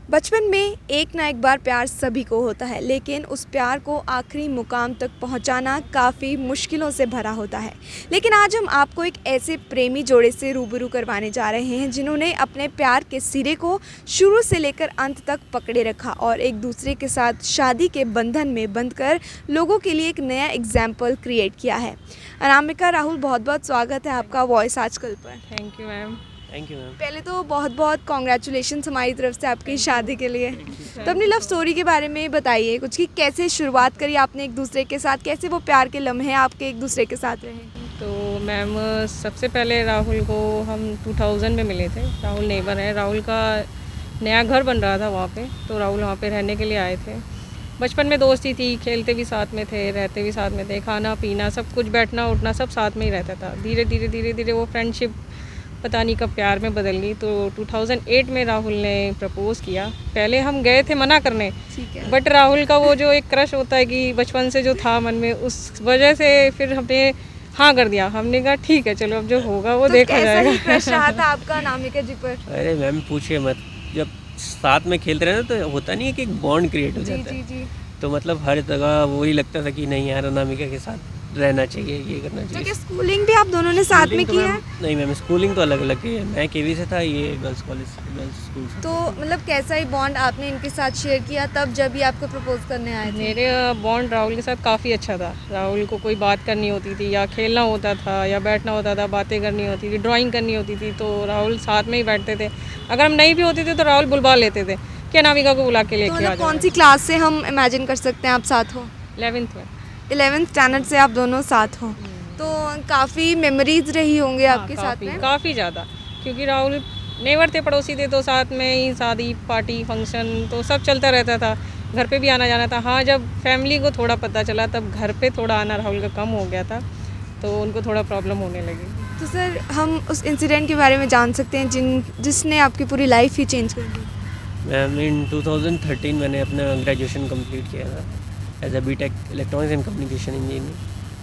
बचपन में एक ना एक बार प्यार सभी को होता है, लेकिन उस प्यार को आखिरी मुकाम तक पहुंचाना काफ़ी मुश्किलों से भरा होता है। लेकिन आज हम आपको एक ऐसे प्रेमी जोड़े से रूबरू करवाने जा रहे हैं जिन्होंने अपने प्यार के सिरे को शुरू से लेकर अंत तक पकड़े रखा और एक दूसरे के साथ शादी के बंधन में बंधकर लोगों के लिए एक नया एग्जाम्पल क्रिएट किया है। अनामिका, राहुल, बहुत बहुत स्वागत है आपका वॉइस आजकल पर। Thank you ma'am. Thank you ma'am. पहले तो बहुत बहुत कॉन्ग्रेचुलेशंस हमारी तरफ से आपकी शादी के लिए। तो अपनी लव स्टोरी के बारे में बताइए कुछ कि कैसे शुरुआत करी आपने एक दूसरे के साथ, कैसे वो प्यार के लम्हे आपके एक दूसरे के साथ रहे। तो मैम सबसे पहले राहुल को हम 2000 में मिले थे। राहुल नेबर है, राहुल का नया घर बन रहा था वहाँ पे, तो राहुल वहाँ पे रहने के लिए आए थे। बचपन में दोस्ती थी, खेलते भी साथ में थे, रहते भी साथ में थे, खाना पीना सब कुछ, बैठना उठना सब साथ में ही रहता था। धीरे धीरे वो फ्रेंडशिप पता नहीं कब प्यार में बदल गई। तो 2008 में राहुल ने प्रपोज़ किया। पहले हम गए थे मना करने, ठीक है। बट राहुल का वो जो एक क्रश होता है कि बचपन से जो था मन में, उस वजह से फिर हमने हाँ कर दिया। हमने कहा ठीक है चलो अब जो होगा वो तो देखा कैसा जाएगा। ही क्रश रहा था आपका अनामिका जी पर? अरे मैम पूछिए मत, जब साथ में खेलते रहे ना तो होता नहीं है कि एक बॉन्ड क्रिएट हो जी जाता जी है। जी। तो मतलब हर जगह वही लगता था कि नहीं यार अनामिका के साथ रहना चाहिए, ये करना तो चाहिए। क्या स्कूलिंग भी आप दोनों ने साथ में स्कूलिंग तो की है? मैम नहीं मैम, स्कूलिंग तो अलग अलग की है। मैं केवी से था, ये गर्ल्स कॉलेज गर्ल्स स्कूल से। तो मतलब कैसा ही बॉन्ड आपने इनके साथ शेयर किया तब जब ये आपको प्रपोज करने आए थे? मेरे बॉन्ड राहुल के साथ काफ़ी अच्छा था। राहुल को कोई बात करनी होती थी या खेलना होता था या बैठना होता था, बातें करनी होती थी, ड्राइंग करनी होती थी, तो राहुल साथ में ही बैठते थे। अगर हम नहीं भी होते थे तो राहुल बुलवा लेते थे कि अनामिका को बुला के तो लेके आ मतलब जाओ। कौन सी क्लास से हम इमेजिन कर सकते हैं आप साथ हो? 11th में। 11th स्टैंडर्ड से आप दोनों साथ हो, तो काफ़ी मेमोरीज रही होंगे आपके साथ में? काफ़ी ज़्यादा, क्योंकि राहुल नेवर थे, पड़ोसी थे, तो साथ में ही शादी पार्टी फंक्शन तो सब चलता रहता था। घर पे भी आना जाना था। हाँ, जब फैमिली को थोड़ा पता चला तब घर पे थोड़ा आना राहुल का कम हो गया था, तो उनको थोड़ा प्रॉब्लम होने लगी। तो सर हम उस इंसिडेंट के बारे में जान सकते हैं जिसने आपकी पूरी लाइफ ही चेंज कर दी? मैम इन 2013 मैंने अपना ग्रेजुएशन कंप्लीट किया था as a BTech electronics and communication engineer.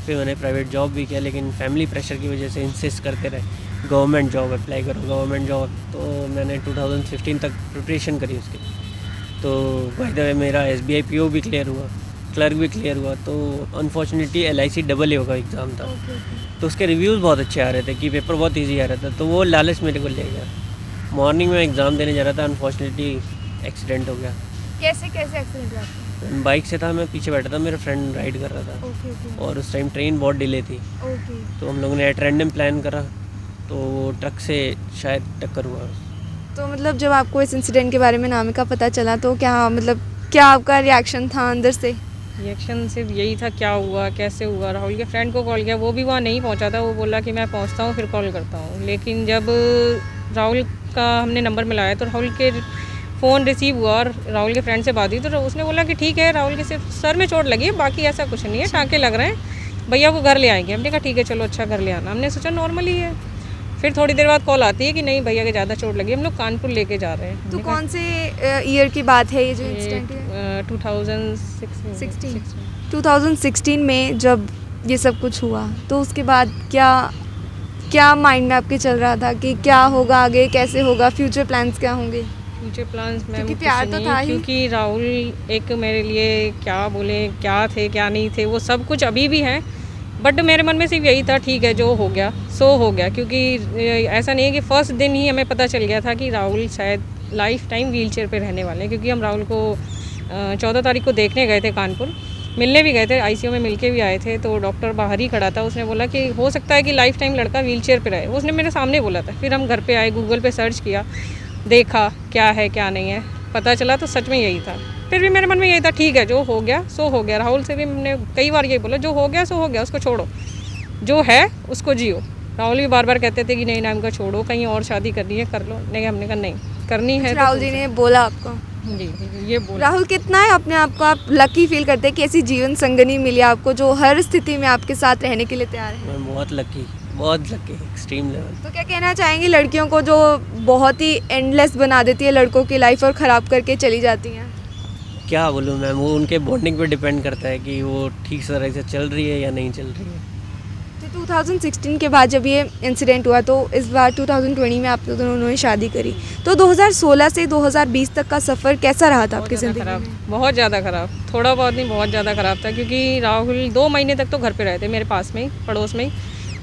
फिर मैंने प्राइवेट जॉब भी किया, लेकिन फैमिली प्रेशर की वजह से इंसिस्ट करते रहे गवर्नमेंट जॉब अप्लाई करो, गवर्नमेंट जॉब। तो मैंने 2015 तक प्रिपरेशन करी उसकी। तो बाय द वे मेरा SBI PO भी क्लियर हुआ, क्लर्क भी क्लियर हुआ। तो अनफॉर्चुनेटली LIC AA का एग्ज़ाम था। तो उसके रिव्यूज़ बहुत अच्छे आ रहे थे कि पेपर बहुत ईजी आ रहा था, तो वो लालच मेरे को ले गया। मॉर्निंग में एग्ज़ाम देने जा रहा था, अनफॉर्चुनेटली एक्सीडेंट हो गया। कैसे एक्सीडेंट हुआ? बाइक से था, मैं पीछे बैठा था, मेरा फ्रेंड राइड कर रहा था ओके ओके और उस टाइम ट्रेन बहुत डिले थी। ओके। तो हम लोगों ने एट रैंडम प्लान करा, तो वो ट्रक से शायद टक्कर हुआ। तो मतलब जब आपको इस इंसिडेंट के बारे में अनामिका पता चला तो क्या आपका रिएक्शन था अंदर से? रिएक्शन सिर्फ यही था, क्या हुआ कैसे हुआ। राहुल के फ्रेंड को कॉल किया, वो भी वहाँ नहीं पहुँचा था। वो बोला कि मैं पहुँचता हूँ फिर कॉल करता हूँ। लेकिन जब राहुल का हमने नंबर मिलाया तो राहुल के फ़ोन रिसीव हुआ और राहुल के फ्रेंड से बात हुई, तो उसने बोला कि ठीक है, राहुल के सिर्फ सर में चोट लगी है, बाकी ऐसा कुछ नहीं है, टाँके लग रहे हैं, भैया को घर ले आएंगे। हमने कहा ठीक है चलो, अच्छा घर ले आना। हमने सोचा नॉर्मल ही है। फिर थोड़ी देर बाद कॉल आती है कि नहीं भैया के ज़्यादा चोट लगी, हम लोग कानपुर लेके जा रहे हैं। तो कौन से ईयर की बात है ये जो इंसिडेंट है? 2016। 2016 में जब ये सब कुछ हुआ तो उसके बाद क्या माइंड में आपके चल रहा था कि क्या होगा आगे, कैसे होगा, फ्यूचर प्लान्स क्या होंगे? फ्यूचर प्लान्स में क्योंकि प्यार तो था ही। क्योंकि राहुल एक मेरे लिए क्या बोले, क्या थे क्या नहीं थे, वो सब कुछ अभी भी हैं। बट मेरे मन में सिर्फ यही था ठीक है, जो हो गया सो हो गया। क्योंकि ऐसा नहीं है कि फर्स्ट दिन ही हमें पता चल गया था कि राहुल शायद लाइफ टाइम व्हील चेयर पर रहने वाले हैं। क्योंकि हम राहुल को 14 तारीख को देखने गए थे कानपुर, मिलने भी गए थे, ICU में मिलके भी आए थे। तो डॉक्टर बाहर ही खड़ा था, उसने बोला कि हो सकता है कि लाइफ टाइम लड़का व्हील चेयर पर रहे। उसने मेरे सामने बोला था। फिर हम घर पे आए, गूगल पे सर्च किया, देखा क्या है क्या नहीं है, पता चला तो सच में यही था। फिर भी मेरे मन में यही था ठीक है, जो हो गया सो हो गया। राहुल से भी मैंने कई बार यही बोला, जो हो गया सो हो गया, उसको छोड़ो, जो है उसको जियो। राहुल भी बार बार कहते थे कि नहीं अनामिका छोड़ो, कहीं और शादी करनी है कर लो। नहीं, हमने कहा नहीं करनी है। राहुल जी ने बोला आपको? जी ये बोला। राहुल कितना है अपने आप को आप लकी फील करते हैं कि ऐसी जीवन संगनी मिली आपको जो हर स्थिति में आपके साथ रहने के लिए तैयार है? मैं बहुत लकी, एक्सट्रीम लेवल। तो क्या कहना चाहेंगे लड़कियों को जो बहुत ही एंडलेस बना देती है लड़कों की लाइफ और ख़राब करके चली जाती हैं? क्या बोलूँ मैम, वो उनके बॉन्डिंग पे डिपेंड करता है कि वो ठीक तरह से चल रही है या नहीं चल रही है। तो तो 2016 के बाद जब ये इंसिडेंट हुआ तो इस बार 2020 में आप दोनों ने शादी करी, तो 2016 से 2020 तक का सफ़र कैसा रहा था आपकी ज़िंदगी खराब, में? बहुत ज़्यादा ख़राब, थोड़ा बहुत नहीं बहुत ज़्यादा ख़राब था, क्योंकि राहुल 2 महीने तक तो घर पे रहते मेरे पास में ही, पड़ोस में ही।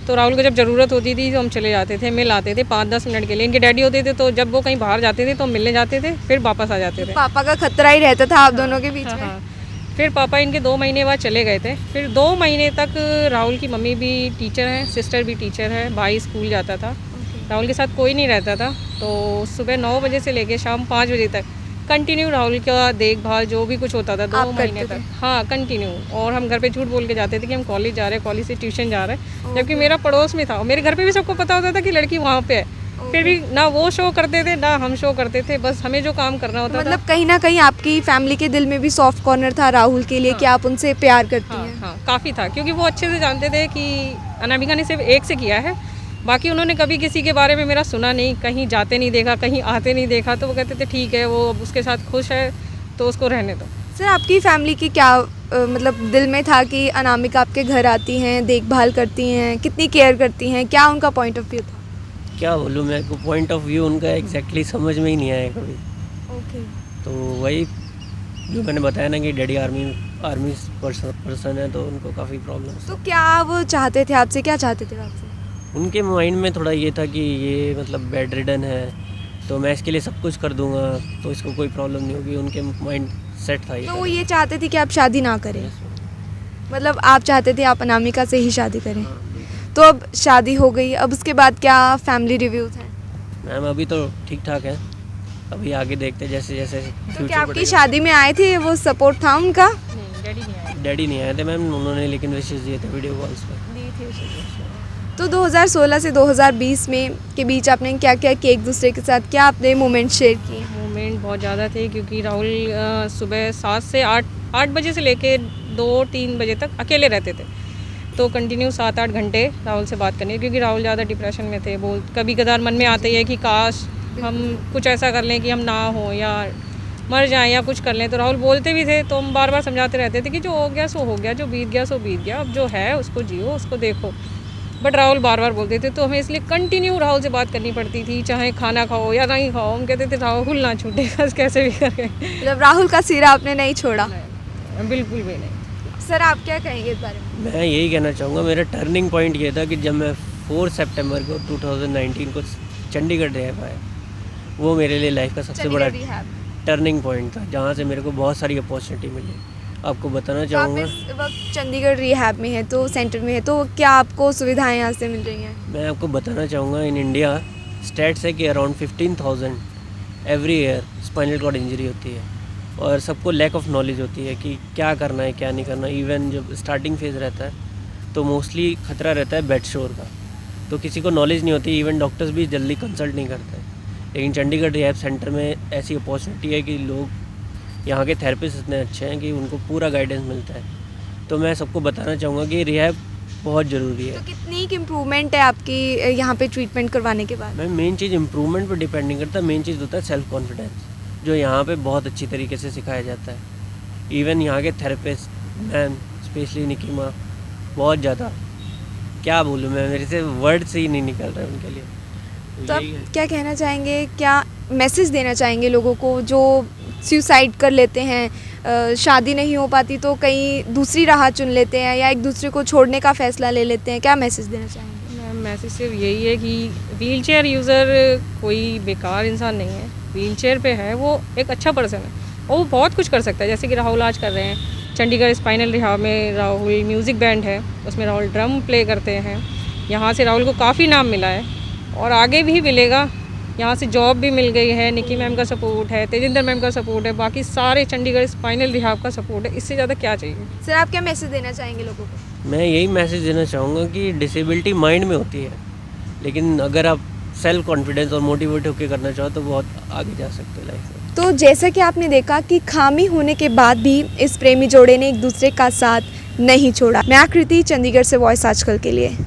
तो राहुल को जब ज़रूरत होती थी तो हम चले जाते थे, मिल आते थे 5-10 मिनट के लिए। इनके डैडी होते थे तो जब वो कहीं बाहर जाते थे तो हम मिलने जाते थे, फिर वापस आ जाते थे। पापा का खतरा ही रहता था आप दोनों के बीच हाँ, में। हाँ। फिर पापा इनके 2 महीने बाद चले गए थे। फिर 2 महीने तक राहुल की मम्मी भी टीचर हैं, सिस्टर भी टीचर है, भाई स्कूल जाता था। राहुल के साथ कोई नहीं रहता था, तो सुबह 9 बजे से लेके शाम 5 बजे तक कंटिन्यू राहुल का देखभाल जो भी कुछ होता था 2 आप महीने करते तक। थे? हाँ, कंटिन्यू। और हम घर पे झूठ बोल के जाते थे कि हम कॉलेज जा रहे हैं, कॉलेज से ट्यूशन जा रहे हैं, जबकि मेरा पड़ोस में था और मेरे घर पे भी सबको पता होता था कि लड़की वहाँ पे है। फिर भी ना वो शो करते थे ना हम शो करते थे, बस हमें जो काम करना होता था। मतलब कहीं ना कहीं आपकी फैमिली के दिल में भी सॉफ्ट कॉर्नर था राहुल के लिए कि आप उनसे प्यार करती हाँ, हैं। हाँ, काफ़ी था, क्योंकि वो अच्छे से जानते थे कि अनामिका ने सिर्फ एक से किया है, बाकी उन्होंने कभी किसी के बारे में मेरा सुना नहीं, कहीं जाते नहीं देखा, कहीं आते नहीं देखा। तो वो कहते थे ठीक है, वो उसके साथ खुश है तो उसको रहने दो। सर आपकी फैमिली की क्या मतलब दिल में था कि अनामिका आपके घर आती हैं, देखभाल करती हैं, कितनी केयर करती हैं, क्या उनका पॉइंट ऑफ व्यू था? क्या बोलूँ, मेरे को पॉइंट ऑफ व्यू उनका एग्जैक्टली समझ में ही नहीं आया कभी। ओके। तो वही जो मैंने बताया ना कि डैडी आर्मी पर्सन है, तो उनको काफ़ी प्रॉब्लम्स। तो क्या वो चाहते थे आपसे, क्या चाहते थे आपसे? उनके माइंड में थोड़ा ये था कि ये मतलब बेड रिडन है, तो मैं इसके लिए सब कुछ कर दूंगा, तो इसको कोई प्रॉब्लम नहीं होगी। उनके माइंड सेट था ये। तो वो ये चाहते थे कि आप शादी ना करें, मतलब आप चाहते थे आप अनामिका से ही शादी करें। तो अब शादी हो गई, अब उसके बाद क्या फैमिली रिव्यूज़ हैं? मैम अभी तो ठीक ठाक है, अभी आगे देखते हैं जैसे जैसे तो फ्यूचर क्या आपकी बढ़ेगा। शादी में आए थे, वो सपोर्ट था उनका? नहीं, डैडी नहीं आए। डैडी नहीं आए थे मैम, उन्होंने लेकिन विशेष दिए थे वीडियो कॉल्स पर। तो 2016 से 2020 में के बीच आपने क्या क्या किया एक दूसरे के साथ, क्या आपने मोमेंट शेयर किए? मोमेंट बहुत ज़्यादा थे, क्योंकि राहुल सुबह 7 से 8 बजे से लेके 2-3 बजे तक अकेले रहते थे। तो कंटिन्यू 7-8 घंटे राहुल से बात करनी, क्योंकि राहुल ज़्यादा डिप्रेशन में थे। कभी कदार मन में आता ही है कि काश हम कुछ ऐसा कर लें कि हम ना हो या मर जाएं या कुछ कर लें। तो राहुल बोलते भी थे, तो हम बार बार समझाते रहते थे कि जो हो गया सो हो गया, जो बीत गया सो बीत गया, अब जो है उसको जियो, उसको देखो। बट राहुल बार बार बोलते थे, तो हमें इसलिए कंटिन्यू राहुल से बात करनी पड़ती थी, चाहे खाना खाओ या नहीं खाओ। हम कहते थे राहुल ना छूटे, बस कैसे भी करके। मतलब राहुल का सिरा आपने नहीं छोड़ा? बिल्कुल भी नहीं। सर आप क्या कहेंगे इस बारे में? मैं यही कहना चाहूँगा, मेरा टर्निंग पॉइंट ये था कि जब मैं 4 सितंबर को 2019 को चंडीगढ़ रह पाया, वो मेरे लिए लाइफ का सबसे बड़ा टर्निंग पॉइंट था, जहाँ से मेरे को बहुत सारी अपॉर्चुनिटी मिली। आपको बताना तो आप चाहूँगा, इस वक्त चंडीगढ़ रिहैब में है, तो सेंटर में है, तो क्या आपको सुविधाएं यहाँ से मिल रही हैं? मैं आपको बताना चाहूँगा, इन इंडिया स्टेट्स है कि around 15,000 every year spinal cord injury होती है, और सबको लैक ऑफ नॉलेज होती है कि क्या करना है क्या नहीं करना। इवन जब स्टार्टिंग फेज़ रहता है तो मोस्टली खतरा रहता है बेड शोर का, तो किसी को नॉलेज नहीं होती, इवन डॉक्टर्स भी जल्दी कंसल्ट नहीं करते। लेकिन चंडीगढ़ रिहैब सेंटर में ऐसी अपॉर्चुनिटी है कि लोग यहाँ के थेरेपिस्ट इतने अच्छे हैं कि उनको पूरा गाइडेंस मिलता है। तो मैं सबको बताना चाहूँगा कि रिहैब बहुत ज़रूरी है। तो कितनी इम्प्रूवमेंट है आपकी यहाँ पे ट्रीटमेंट करवाने के बाद? मैम मेन चीज़ इम्प्रूवमेंट पर डिपेंड नहीं करता, मेन चीज़ होता है सेल्फ कॉन्फिडेंस, जो यहाँ पे बहुत अच्छी तरीके से सिखाया जाता है। इवन यहाँ के थेरेपिस्ट मैम, स्पेशली निकी माँ, बहुत ज़्यादा, क्या बोलूँ मैं, मेरे से वर्ड्स ही नहीं निकल रहे उनके लिए। तो आप यही है। क्या कहना चाहेंगे, क्या मैसेज देना चाहेंगे लोगों को जो सुसाइड कर लेते हैं, शादी नहीं हो पाती तो कहीं दूसरी राह चुन लेते हैं या एक दूसरे को छोड़ने का फ़ैसला ले लेते हैं, क्या मैसेज देना चाहेंगे? मैम मैसेज सिर्फ यही है कि व्हीलचेयर यूज़र कोई बेकार इंसान नहीं है। व्हीलचेयर पे है वो एक अच्छा पर्सन है और वो बहुत कुछ कर सकता है, जैसे कि राहुल आज कर रहे हैं। चंडीगढ़ स्पाइनल रिहाब में राहुल म्यूज़िक बैंड है, उसमें राहुल ड्रम प्ले करते हैं। यहाँ से राहुल को काफ़ी नाम मिला है और आगे भी मिलेगा। यहाँ से जॉब भी मिल गई है, निकी मैम का सपोर्ट है, तेजिंदर मैम का सपोर्ट है, बाकी सारे चंडीगढ़ स्पाइनल रिहाब का सपोर्ट है। इससे ज़्यादा क्या चाहिए? सर आप क्या मैसेज देना चाहेंगे लोगों को? मैं यही मैसेज देना चाहूँगा कि डिसेबिलिटी माइंड में होती है, लेकिन अगर आप सेल्फ कॉन्फिडेंस और मोटिवेट होकर करना चाहो तो बहुत आगे जा सकते हो लाइफ में। तो जैसा कि आपने देखा कि खामी होने के बाद भी इस प्रेमी जोड़े ने एक दूसरे का साथ नहीं छोड़ा। मैं आकृति, चंडीगढ़ से वॉइस आजकल के लिए।